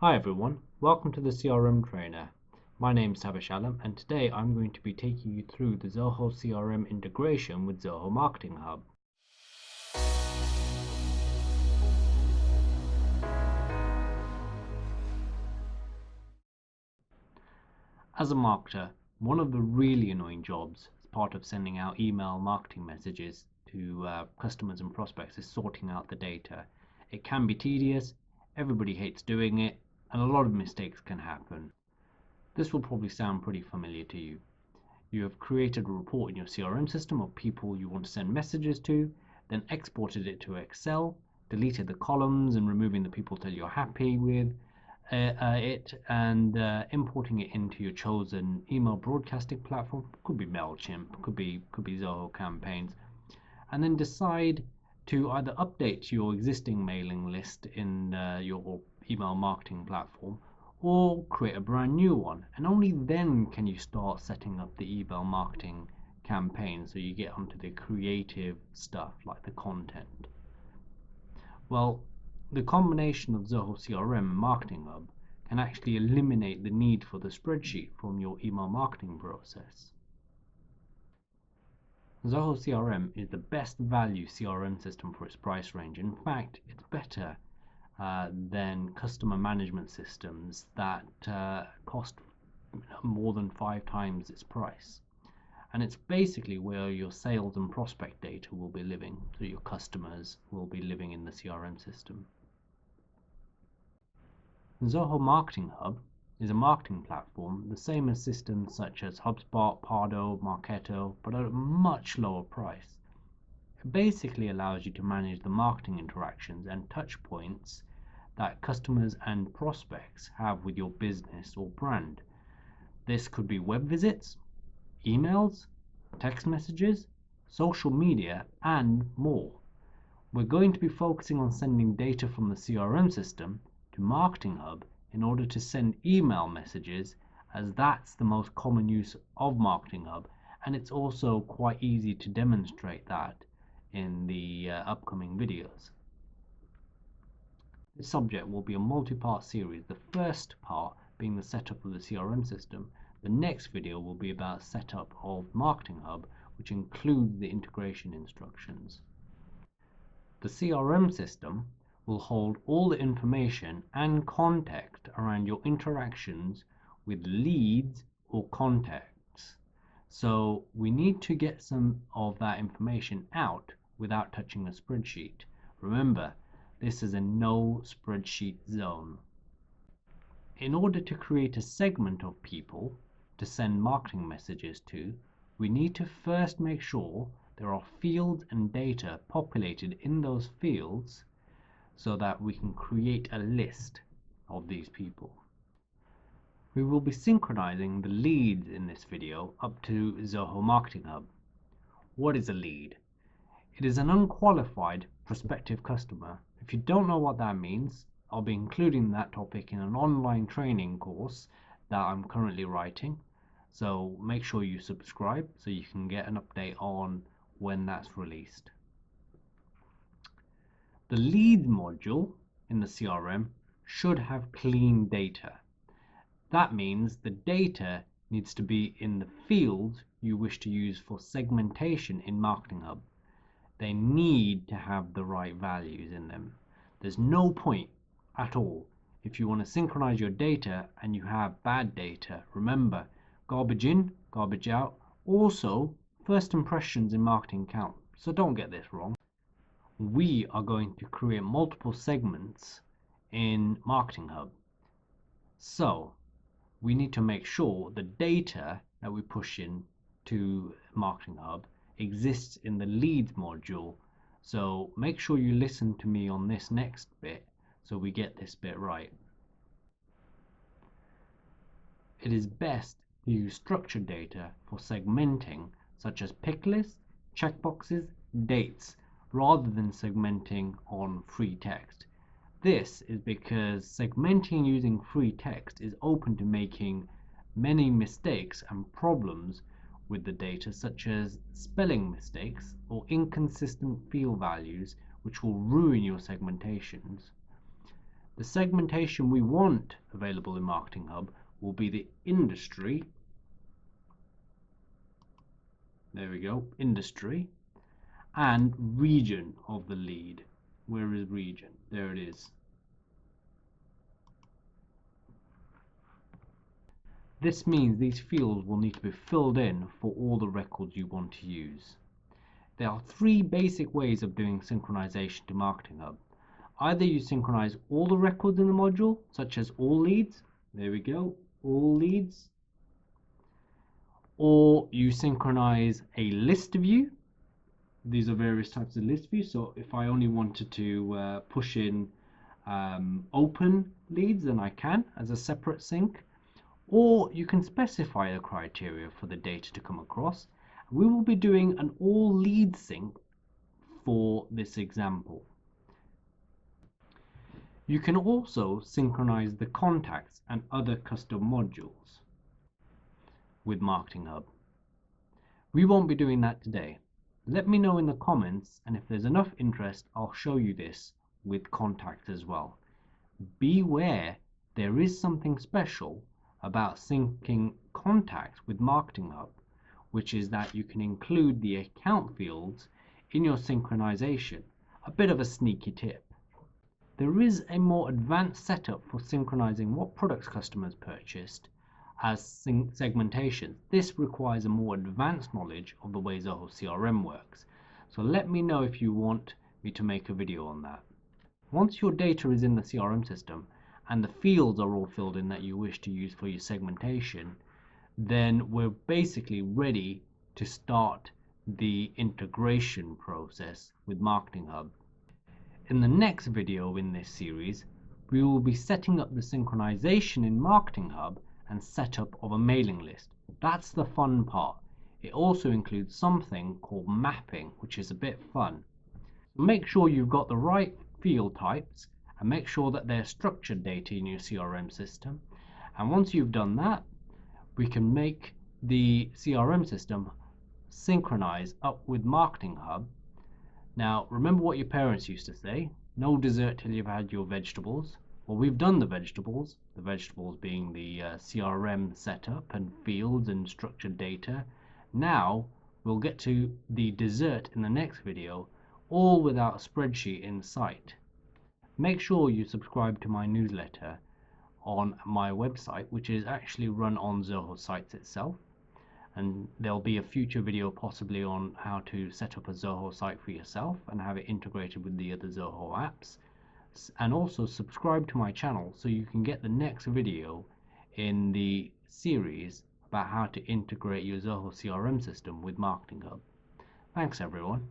Hi everyone, welcome to the CRM Trainer. My name is Tabish Alam and today I'm going to be taking you through the Zoho CRM integration with Zoho Marketing Hub. As a marketer, one of the really annoying jobs as part of sending out email marketing messages to customers and prospects is sorting out the data. It can be tedious, everybody hates doing it, and a lot of mistakes can happen. This will probably sound pretty familiar to you. You have created a report in your CRM system of people you want to send messages to, then exported it to Excel, deleted the columns and removing the people that you're happy with it, and importing it into your chosen email broadcasting platform. Could be MailChimp, could be Zoho campaigns, and then decide to either update your existing mailing list in your email marketing platform or create a brand new one. And only then can you start setting up the email marketing campaign so you get onto the creative stuff like the content. Well, the combination of Zoho CRM and Marketing Hub can actually eliminate the need for the spreadsheet from your email marketing process. Zoho CRM is the best value CRM system for its price range. In fact, it's better than customer management systems that cost more than 5 times its price. And it's basically where your sales and prospect data will be living, so your customers will be living in the CRM system. Zoho Marketing Hub is a marketing platform, the same as systems such as HubSpot, Pardo, Marketo, but at a much lower price. It basically allows you to manage the marketing interactions and touch points that customers and prospects have with your business or brand. This could be web visits, emails, text messages, social media, and more. We're going to be focusing on sending data from the CRM system to Marketing Hub in order to send email messages, as that's the most common use of Marketing Hub, and it's also quite easy to demonstrate that in the upcoming videos. This subject will be a multi-part series, the first part being the setup of the CRM system. The next video will be about setup of Marketing Hub, which includes the integration instructions. The CRM system will hold all the information and context around your interactions with leads or contacts. So we need to get some of that information out without touching a spreadsheet. Remember, this is a no spreadsheet zone. In order to create a segment of people to send marketing messages to, we need to first make sure there are fields and data populated in those fields so that we can create a list of these people. We will be synchronizing the leads in this video up to Zoho Marketing Hub. What is a lead? It is an unqualified prospective customer. If you don't know what that means, I'll be including that topic in an online training course that I'm currently writing. So make sure you subscribe so you can get an update on when that's released. The lead module in the CRM should have clean data. That means the data needs to be in the fields you wish to use for segmentation in Marketing Hub. They need to have the right values in them. There's no point at all if you want to synchronize your data and you have bad data. Remember, garbage in, garbage out. Also, first impressions in marketing count. So don't get this wrong. We are going to create multiple segments in Marketing Hub. So we need to make sure the data that we push in to Marketing Hub exists in the leads module. So make sure you listen to me on this next bit so we get this bit right. It is best to use structured data for segmenting, such as pick lists, checkboxes, dates, rather than segmenting on free text. This is because segmenting using free text is open to making many mistakes and problems with the data, such as spelling mistakes or inconsistent field values, which will ruin your segmentations. The segmentation we want available in Marketing Hub will be the industry. There we go, industry, and region of the lead. Where is region? There it is. This means these fields will need to be filled in for all the records you want to use. There are three basic ways of doing synchronization to Marketing Hub. Either you synchronize all the records in the module, such as all leads, there we go, all leads, or you synchronize a list view. These are various types of list views. So if I only wanted to push in open leads, then I can as a separate sync. Or you can specify a criteria for the data to come across. We will be doing an all lead sync for this example. You can also synchronize the contacts and other custom modules with Marketing Hub. We won't be doing that today. Let me know in the comments, and if there's enough interest, I'll show you this with contacts as well. Beware, there is something special about syncing contacts with Marketing Hub, which is that you can include the account fields in your synchronization. A bit of a sneaky tip. There is a more advanced setup for synchronizing what products customers purchased as segmentation. This requires a more advanced knowledge of the way Zoho CRM works. So let me know if you want me to make a video on that. Once your data is in the CRM system and the fields are all filled in that you wish to use for your segmentation, then we're basically ready to start the integration process with Marketing Hub. In the next video in this series, we will be setting up the synchronization in Marketing Hub and setup of a mailing list. That's the fun part. It also includes something called mapping, which is a bit fun. Make sure you've got the right field types and make sure that they're structured data in your CRM system. And once you've done that, we can make the CRM system synchronize up with Marketing Hub. Now, remember what your parents used to say, no dessert till you've had your vegetables. Well, we've done the vegetables being the CRM setup and fields and structured data. Now, we'll get to the dessert in the next video, all without a spreadsheet in sight. Make sure you subscribe to my newsletter on my website, which is actually run on Zoho Sites itself. And there'll be a future video possibly on how to set up a Zoho site for yourself and have it integrated with the other Zoho apps. And also subscribe to my channel so you can get the next video in the series about how to integrate your Zoho CRM system with Marketing Hub. Thanks everyone.